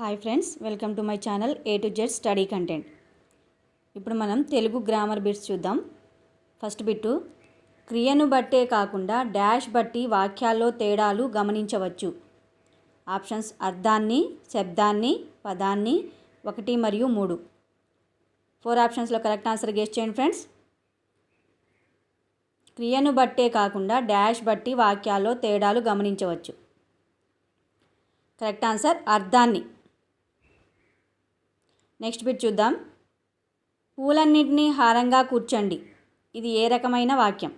Hi friends, welcome to my channel A to Z study content. ఇప్పుడు మనం Telugu grammar bits చూద్దాం. First bit, క్రియను బట్టే కాకుండా డాష్ బట్టి వాక్యాల్లో తేడాలు గమనించవచ్చు. ఆప్షన్స్ అర్థాన్ని, శబ్దాన్ని, పదాన్ని, 1 మరియు 3. 4 ఆప్షన్స్లో కరెక్ట్ ఆన్సర్ గెస్ చేయండి ఫ్రెండ్స్. క్రియను బట్టే కాకుండా డాష్ బట్టి వాక్యాల్లో తేడాలు గమనించవచ్చు. కరెక్ట్ ఆన్సర్ అర్థాన్ని. నెక్స్ట్ బిట్ చూద్దాం. పూలన్నింటినీ హారంగా కూర్చండి. ఇది ఏ రకమైన వాక్యం?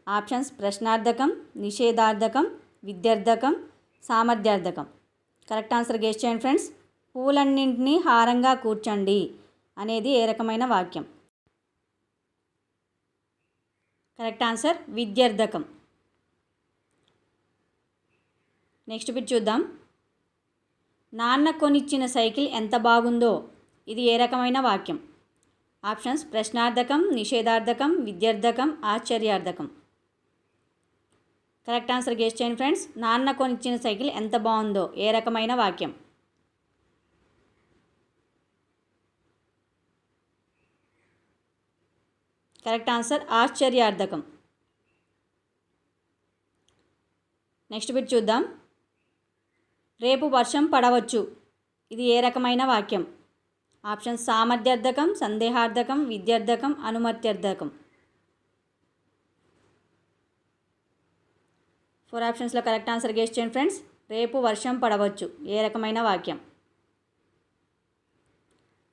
ఆప్షన్స్ ప్రశ్నార్థకం, నిషేధార్థకం, విద్యార్థకం, సామర్థ్యార్థకం. కరెక్ట్ ఆన్సర్ గెస్ చేయండి ఫ్రెండ్స్. పూలన్నింటినీ హారంగా కూర్చండి అనేది ఏ రకమైన వాక్యం? కరెక్ట్ ఆన్సర్ విద్యార్థకం. నెక్స్ట్ బిట్ చూద్దాం. నాన్న కొనిచ్చిన సైకిల్ ఎంత బాగుందో. ఇది ఏ రకమైన వాక్యం? ఆప్షన్స్ ప్రశ్నార్థకం, నిషేధార్థకం, విద్యార్థకం, ఆశ్చర్యార్థకం. కరెక్ట్ ఆన్సర్ గెస్ చేయండి ఫ్రెండ్స్. నాన్న కొనిచ్చిన సైకిల్ ఎంత బాగుందో ఏ రకమైన వాక్యం? కరెక్ట్ ఆన్సర్ ఆశ్చర్యార్థకం. నెక్స్ట్ బిట్ చూద్దాం. రేపు వర్షం పడవచ్చు. ఇది ఏ రకమైన వాక్యం? ఆప్షన్స్ సామర్థ్యార్థకం, సందేహార్థకం, విద్యార్థకం, అనుమత్యర్థకం. 4 ఆప్షన్స్లో కరెక్ట్ ఆన్సర్ గెస్ చేయండి ఫ్రెండ్స్. రేపు వర్షం పడవచ్చు ఏ రకమైన వాక్యం?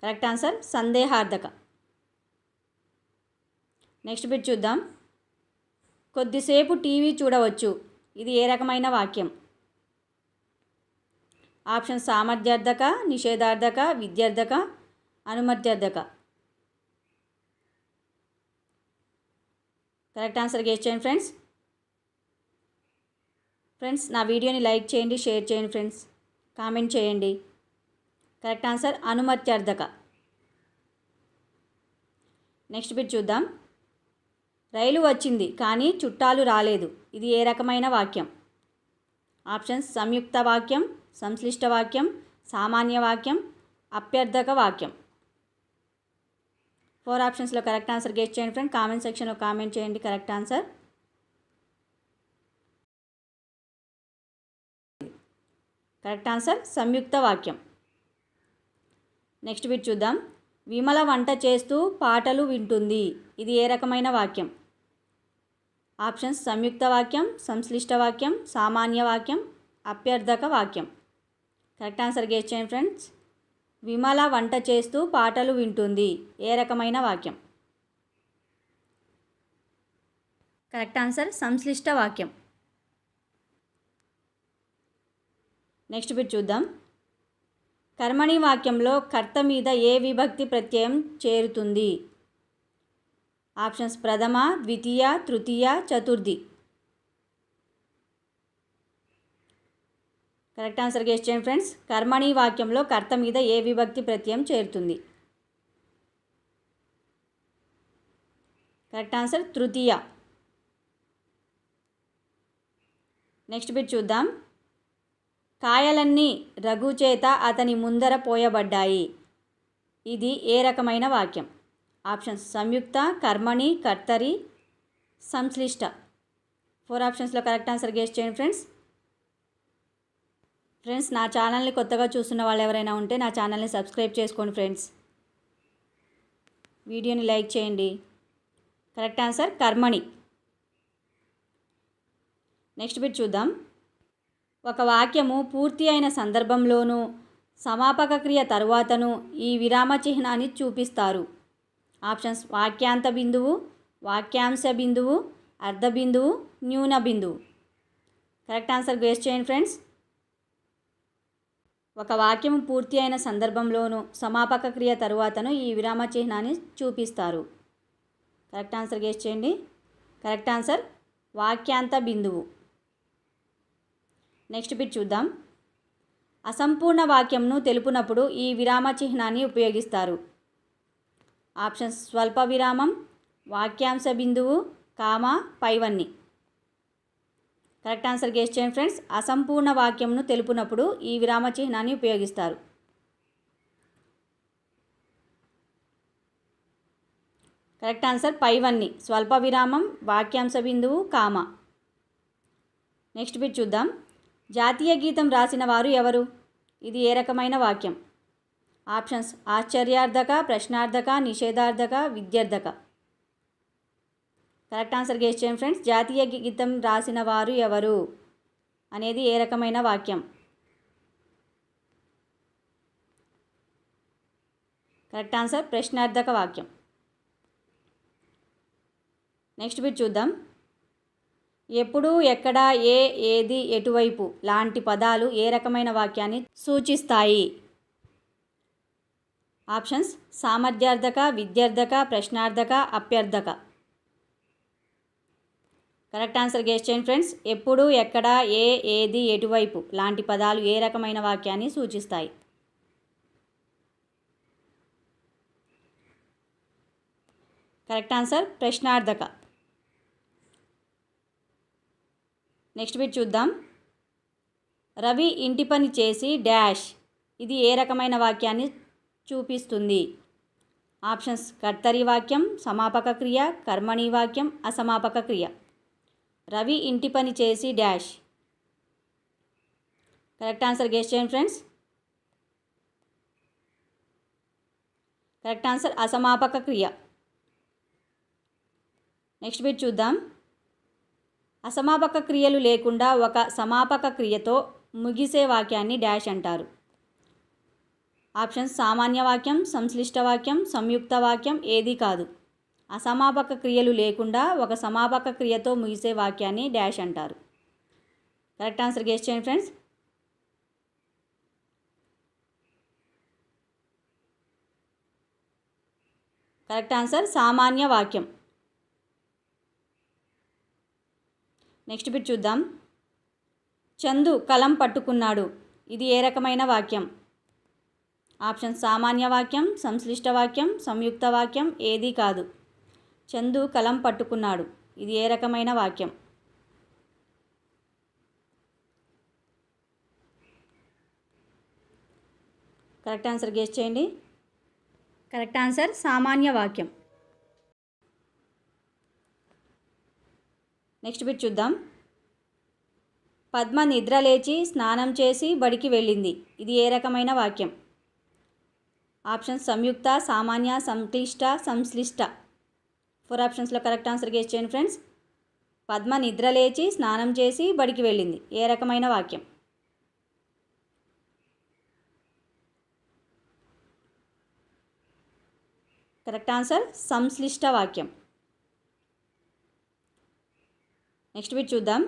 కరెక్ట్ ఆన్సర్ సందేహార్థక. నెక్స్ట్ బిట్ చూద్దాం. కొద్దిసేపు టీవీ చూడవచ్చు. ఇది ఏ రకమైన వాక్యం? ఆప్షన్ సామర్థ్యార్థక, నిషేధార్థక, విద్యార్థక, అనుమత్యార్థక. కరెక్ట్ ఆన్సర్ గెస్ చేయండి ఫ్రెండ్స్. నా వీడియోని లైక్ చేయండి, షేర్ చేయండి ఫ్రెండ్స్, కామెంట్ చేయండి. కరెక్ట్ ఆన్సర్ అనుమత్యార్థక. నెక్స్ట్ బిట్ చూద్దాం. రైలు వచ్చింది కానీ చుట్టాలు రాలేదు. ఇది ఏ రకమైన వాక్యం? ఆప్షన్స్ సంయుక్త వాక్యం, సంశ్లిష్ట వాక్యం, సామాన్య వాక్యం, అప్యర్థక వాక్యం. 4 ఆప్షన్స్లో కరెక్ట్ ఆన్సర్ గెస్ చేయండి ఫ్రెండ్. కామెంట్ సెక్షన్లో కామెంట్ చేయండి కరెక్ట్ ఆన్సర్. కరెక్ట్ ఆన్సర్ సంయుక్త వాక్యం. నెక్స్ట్ బిట్ చూద్దాం. విమల వంట చేస్తూ పాటలు వింటుంది. ఇది ఏ రకమైన వాక్యం? ఆప్షన్స్ సంయుక్త వాక్యం, సంశ్లిష్ట వాక్యం, సామాన్య వాక్యం, అప్యర్థక వాక్యం. కరెక్ట్ ఆన్సర్ గెస్ చేయండి ఫ్రెండ్స్. విమల వంట చేస్తూ పాటలు వింటుంది ఏ రకమైన వాక్యం? కరెక్ట్ ఆన్సర్ సంశ్లిష్ట వాక్యం. నెక్స్ట్ బిట్ చూద్దాం. కర్మణి వాక్యంలో కర్త మీద ఏ విభక్తి ప్రత్యయం చేరుతుంది? ఆప్షన్స్ ప్రథమ, ద్వితీయ, తృతీయ, చతుర్థి. కరెక్ట్ ఆన్సర్ గెస్ చేయండి ఫ్రెండ్స్. కర్మణి వాక్యంలో కర్త మీద ఏ విభక్తి ప్రత్యయం చేరుతుంది? కరెక్ట్ ఆన్సర్ తృతీయ. నెక్స్ట్ బిట్ చూద్దాం. కాయలన్నీ రఘు చేత అతని ముందర పోయబడ్డాయి. ఇది ఏ రకమైన వాక్యం? ఆప్షన్స్ సంయుక్త, కర్మణి, కర్తరి, సంశ్లిష్ట. 4 ఆప్షన్స్లో కరెక్ట్ ఆన్సర్ గెస్ చేయండి ఫ్రెండ్స్. నా ఛానల్ని కొత్తగా చూస్తున్న వాళ్ళు ఎవరైనా ఉంటే నా ఛానల్ని సబ్స్క్రైబ్ చేసుకోండి ఫ్రెండ్స్. వీడియోని లైక్ చేయండి. కరెక్ట్ ఆన్సర్ కర్మణి. నెక్స్ట్ బిట్ చూద్దాం. ఒక వాక్యము పూర్తి అయిన సందర్భంలోనూ సమాపక క్రియ తరువాతను ఈ విరామ చిహ్నాన్ని చూపిస్తారు. ఆప్షన్స్ వాక్యాంత బిందువు, వాక్యాంశ బిందువు, అర్ధ బిందువు, న్యూన బిందువు. కరెక్ట్ ఆన్సర్ గెస్ చేయండి ఫ్రెండ్స్. ఒక వాక్యము పూర్తి అయిన సందర్భంలోనూ సమాపక క్రియ తరువాతను ఈ విరామ చిహ్నాన్ని చూపిస్తారు. కరెక్ట్ ఆన్సర్ గెస్ చేయండి. కరెక్ట్ ఆన్సర్ వాక్యాంత బిందువు. నెక్స్ట్ బిట్ చూద్దాం. అసంపూర్ణ వాక్యంను తెలుపునప్పుడు ఈ విరామ చిహ్నాన్ని ఉపయోగిస్తారు. ఆప్షన్స్ స్వల్ప విరామం, వాక్యాంశ బిందువు, కామ, పైవన్ని. కరెక్ట్ ఆన్సర్ గెస్ చేయండి ఫ్రెండ్స్. అసంపూర్ణ వాక్యంను తెలుపునప్పుడు ఈ విరామ చిహ్నాన్ని ఉపయోగిస్తారు. కరెక్ట్ ఆన్సర్ పైవన్నీ. స్వల్ప విరామం, వాక్యాంశ బిందువు, కామ. నెక్స్ట్ బిట్ చూద్దాం. జాతీయ గీతం రాసిన వారు ఎవరు? ఇది ఏ రకమైన వాక్యం? ఆప్షన్స్ ఆశ్చర్యార్థక, ప్రశ్నార్థక, నిషేధార్థక, విద్యార్థక. కరెక్ట్ ఆన్సర్ గెస్ చేయండి ఫ్రెండ్స్. జాతీయ గీతం రాసిన వారు ఎవరు అనేది ఏ రకమైన వాక్యం? కరెక్ట్ ఆన్సర్ ప్రశ్నార్థక వాక్యం. నెక్స్ట్ బిట్ చూద్దాం. ఎప్పుడు, ఎక్కడ, ఏ, ఏది, ఎటువైపు లాంటి పదాలు ఏ రకమైన వాక్యాన్ని సూచిస్తాయి? ఆప్షన్స్ సామర్థ్యార్థక, విద్యార్థక, ప్రశ్నార్థక, అప్యర్థక. కరెక్ట్ ఆన్సర్ గెస్ చేయండి ఫ్రెండ్స్. ఎప్పుడు, ఎక్కడ, ఏ, ఏది, ఎటువైపు లాంటి పదాలు ఏ రకమైన వాక్యాన్ని సూచిస్తాయి? కరెక్ట్ ఆన్సర్ ప్రశ్నార్థక. నెక్స్ట్ బిట్ చూద్దాం. రవి ఇంటి పని చేసి డాష్. ఇది ఏ రకమైన వాక్యాన్ని చూపిస్తుంది? ఆప్షన్స్ కర్తరి వాక్యం, సమాపక క్రియ, కర్మణి వాక్యం, అసమాపక క్రియ. రవి ఇంటి పని చేసి డాష్. కరెక్ట్ ఆన్సర్ గెస్ చేయండి ఫ్రెండ్స్. కరెక్ట్ ఆన్సర్ అసమాపక క్రియ. నెక్స్ట్ బిట్ చూద్దాం. అసమాపక క్రియలు లేకుండా ఒక సమాపక క్రియతో ముగిసే వాక్యాన్ని డాష్ అంటారు. ఆప్షన్స్ సామాన్య వాక్యం, సంశ్లిష్ట వాక్యం, సంయుక్త వాక్యం, ఏది కాదు. అసమాపక క్రియలు లేకుండా ఒక సమాపక క్రియతో ముగిసే వాక్యాన్ని డాష్ అంటారు. కరెక్ట్ ఆన్సర్ గెస్ చేయండి ఫ్రెండ్స్. కరెక్ట్ ఆన్సర్ సామాన్య వాక్యం. నెక్స్ట్ బిట్ చూద్దాం. చందు కలం పట్టుకున్నాడు. ఇది ఏ రకమైన వాక్యం? ఆప్షన్ సామాన్య వాక్యం, సంశ్లిష్ట వాక్యం, సంయుక్త వాక్యం, ఏది కాదు. చందు కలం పట్టుకున్నాడు. ఇది ఏ రకమైన వాక్యం? కరెక్ట్ ఆన్సర్ గెస్ చేయండి. కరెక్ట్ ఆన్సర్ సామాన్య వాక్యం. నెక్స్ట్ బిట్ చూద్దాం. పద్మ నిద్ర లేచి స్నానం చేసి బడికి వెళ్ళింది. ఇది ఏ రకమైన వాక్యం? ఆప్షన్ సంయుక్త, సామాన్య, సంక్లిష్ట, సంశ్లిష్ట. 4 ఆప్షన్స్లో కరెక్ట్ ఆన్సర్ గెస్ చేయండి ఫ్రెండ్స్. పద్మ నిద్ర లేచి స్నానం చేసి బడికి వెళ్ళింది. ఏ రకమైన వాక్యం? కరెక్ట్ ఆన్సర్ సంశ్లిష్ట వాక్యం. నెక్స్ట్ బిట్ చూద్దాం.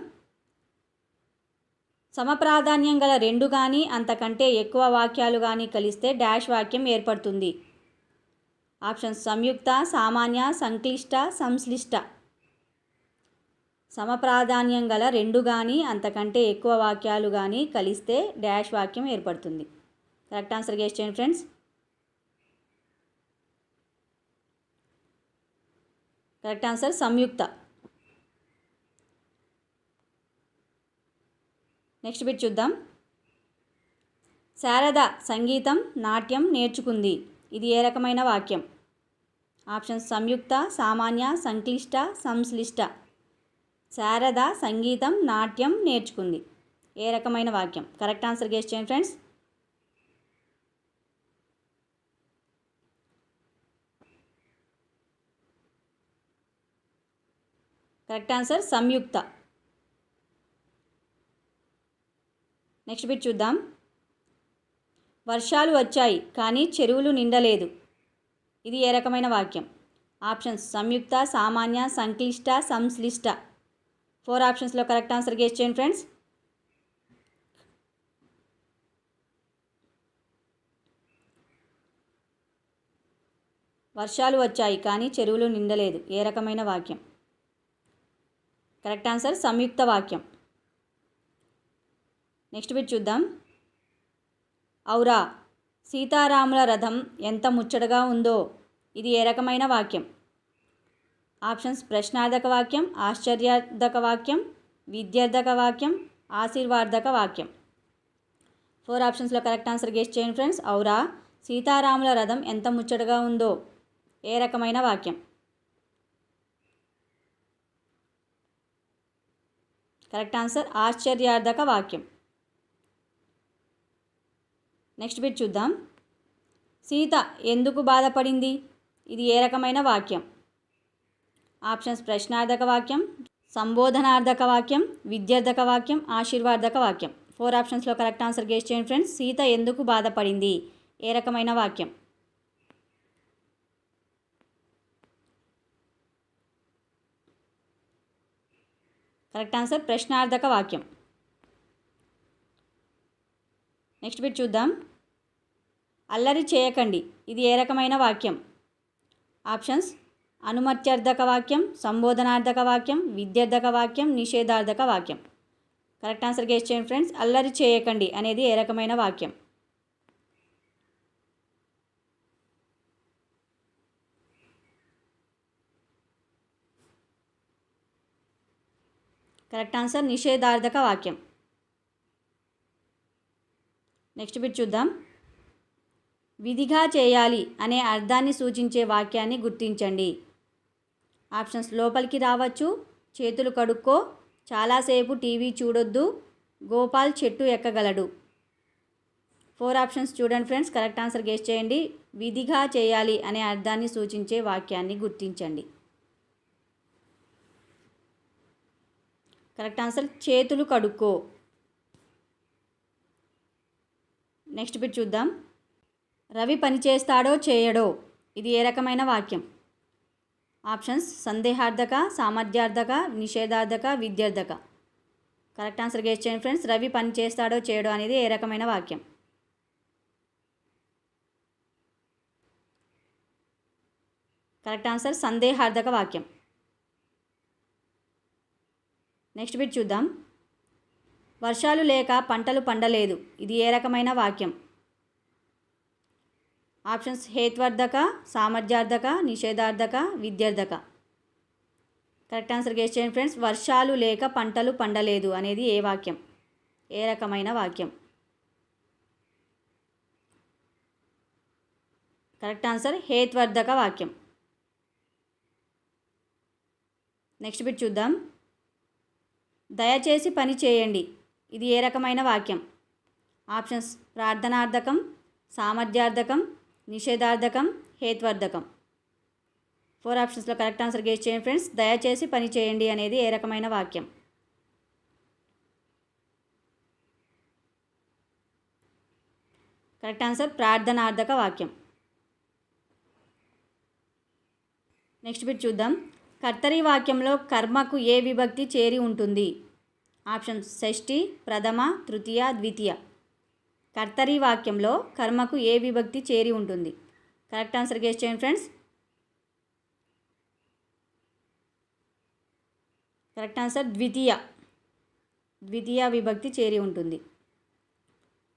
సమప్రాధాన్యం గల రెండు కానీ అంతకంటే ఎక్కువ వాక్యాలు కానీ కలిస్తే డాష్ వాక్యం ఏర్పడుతుంది. ఆప్షన్స్ సంయుక్త, సామాన్య, సంక్లిష్ట, సంశ్లిష్ట. సమప్రాధాన్యం గల రెండు కానీ అంతకంటే ఎక్కువ వాక్యాలు కానీ కలిస్తే డాష్ వాక్యం ఏర్పడుతుంది. కరెక్ట్ ఆన్సర్ గెస్ చేయండి ఫ్రెండ్స్. కరెక్ట్ ఆన్సర్ సంయుక్త. నెక్స్ట్ బిట్ చూద్దాం. శారద సంగీతం, నాట్యం నేర్చుకుంది. ఇది ఏ రకమైన వాక్యం? ఆప్షన్స్ సంయుక్త, సామాన్య, సంక్లిష్ట, సంశ్లిష్ట. శారద సంగీతం, నాట్యం నేర్చుకుంది. ఏ రకమైన వాక్యం? కరెక్ట్ ఆన్సర్ గెస్ చేయండి ఫ్రెండ్స్. కరెక్ట్ ఆన్సర్ సంయుక్త. నెక్స్ట్ బిట్ చూద్దాం. వర్షాలు వచ్చాయి కానీ చెరువులు నిండలేదు. ఇది ఏ రకమైన వాక్యం? ఆప్షన్స్ సంయుక్త, సామాన్య, సంక్లిష్ట, సంశ్లిష్ట. 4 ఆప్షన్స్లో కరెక్ట్ ఆన్సర్ గెస్ చేయండి ఫ్రెండ్స్. వర్షాలు వచ్చాయి కానీ చెరువులు నిండలేదు. ఏ రకమైన వాక్యం? కరెక్ట్ ఆన్సర్ సంయుక్త వాక్యం. నెక్స్ట్ బిట్ చూద్దాం. ఔరా సీతారాముల రథం ఎంత ముచ్చటగా ఉందో. ఇది ఏ రకమైన వాక్యం? ఆప్షన్స్ ప్రశ్నార్థక వాక్యం, ఆశ్చర్యార్థక వాక్యం, విద్యార్థక వాక్యం, ఆశీర్వాదక వాక్యం. 4 ఆప్షన్స్లో కరెక్ట్ ఆన్సర్ గెస్ చేయండి ఫ్రెండ్స్. ఔరా సీతారాముల రథం ఎంత ముచ్చటగా ఉందో ఏ రకమైన వాక్యం? కరెక్ట్ ఆన్సర్ ఆశ్చర్యార్థక వాక్యం. నెక్స్ట్ బిట్ చూద్దాం. సీత ఎందుకు బాధపడింది? ఇది ఏ రకమైన వాక్యం? ఆప్షన్స్ ప్రశ్నార్థక వాక్యం, సంబోధనార్థక వాక్యం, విద్యార్థక వాక్యం, ఆశీర్వాదక వాక్యం. 4 ఆప్షన్స్లో కరెక్ట్ ఆన్సర్ గెస్ చేయండి ఫ్రెండ్స్. సీత ఎందుకు బాధపడింది ఏ రకమైన వాక్యం? కరెక్ట్ ఆన్సర్ ప్రశ్నార్థక వాక్యం. నెక్స్ట్ బిట్ చూద్దాం. అల్లరి చేయకండి ఇది ఏ రకమైన వాక్యం? ఆప్షన్స్ అనుమత్యర్థక వాక్యం, సంబోధనార్థక వాక్యం, విద్యార్థక వాక్యం, నిషేధార్థక వాక్యం. కరెక్ట్ ఆన్సర్ గెస్ చేయండి ఫ్రెండ్స్. అల్లరి చేయకండి అనేది ఏ రకమైన వాక్యం? కరెక్ట్ ఆన్సర్ నిషేధార్థక వాక్యం. నెక్స్ట్ బిట్ చూద్దాం. విధిగా చేయాలి అనే అర్థాన్ని సూచించే వాక్యాన్ని గుర్తించండి. ఆప్షన్స్ లోపలికి రావచ్చు, చేతులు కడుక్కో, చాలాసేపు టీవీ చూడొద్దు, గోపాల్ చెట్టు ఎక్కగలడు. 4 ఆప్షన్స్ చూడండి ఫ్రెండ్స్. కరెక్ట్ ఆన్సర్ గెస్ చేయండి. విధిగా చేయాలి అనే అర్థాన్ని సూచించే వాక్యాన్ని గుర్తించండి. కరెక్ట్ ఆన్సర్ చేతులు కడుక్కో. నెక్స్ట్ బిట్ చూద్దాం. రవి పని చేస్తాడో చేయడో ఇది ఏ రకమైన వాక్యం? ఆప్షన్స్ సందేహార్థక, సామర్థ్యార్థక, నిషేధార్థక, విద్యార్థక. కరెక్ట్ ఆన్సర్ గెస్ చేయండి ఫ్రెండ్స్. రవి పని చేస్తాడో చేయడో అనేది ఏ రకమైన వాక్యం? కరెక్ట్ ఆన్సర్ సందేహార్థక వాక్యం. నెక్స్ట్ బిట్ చూద్దాం. వర్షాలు లేక పంటలు పండలేదు ఇది ఏ రకమైన వాక్యం? ఆప్షన్స్ హేత్వర్ధక, సామర్థ్యార్థక, నిషేధార్థక, విద్యార్థక. కరెక్ట్ ఆన్సర్ గెస్ చేయండి ఫ్రెండ్స్. వర్షాలు లేక పంటలు పండలేదు అనేది ఏ వాక్యం? ఏ రకమైన వాక్యం? కరెక్ట్ ఆన్సర్ హేత్వర్ధక వాక్యం. నెక్స్ట్ బిట్ చూద్దాం. దయచేసి పని చేయండి ఇది ఏ రకమైన వాక్యం? ఆప్షన్స్ ప్రార్థనార్థకం, సామర్థ్యార్థకం, నిషేధార్థకం, హేత్వర్ధకం. 4 ఆప్షన్స్లో కరెక్ట్ ఆన్సర్ గెస్ చేయండి ఫ్రెండ్స్. దయచేసి పని చేయండి అనేది ఏ రకమైన వాక్యం? కరెక్ట్ ఆన్సర్ ప్రార్థనార్థక వాక్యం. నెక్స్ట్ బిట్ చూద్దాం. కర్తరి వాక్యంలో కర్మకు ఏ విభక్తి చేరి ఉంటుంది? ఆప్షన్స్ షష్ఠి, ప్రథమ, తృతీయ, ద్వితీయ. కర్తరి వాక్యంలో కర్మకు ఏ విభక్తి చేరి ఉంటుంది? కరెక్ట్ ఆన్సర్ గెస్ చేయండి ఫ్రెండ్స్. కరెక్ట్ ఆన్సర్ ద్వితీయ విభక్తి చేరి ఉంటుంది.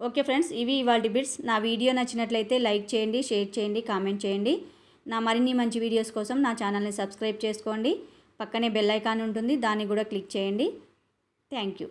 ఓకే ఫ్రెండ్స్, ఇవి ఇవాల్టి బిట్స్. నా వీడియో నచ్చినట్లయితే లైక్ చేయండి, షేర్ చేయండి, కామెంట్ చేయండి. నా మరిన్ని మంచి వీడియోస్ కోసం నా ఛానల్ని సబ్స్క్రైబ్ చేసుకోండి. పక్కనే బెల్ ఐకాన్ ఉంటుంది, దాన్ని కూడా క్లిక్ చేయండి. Thank you.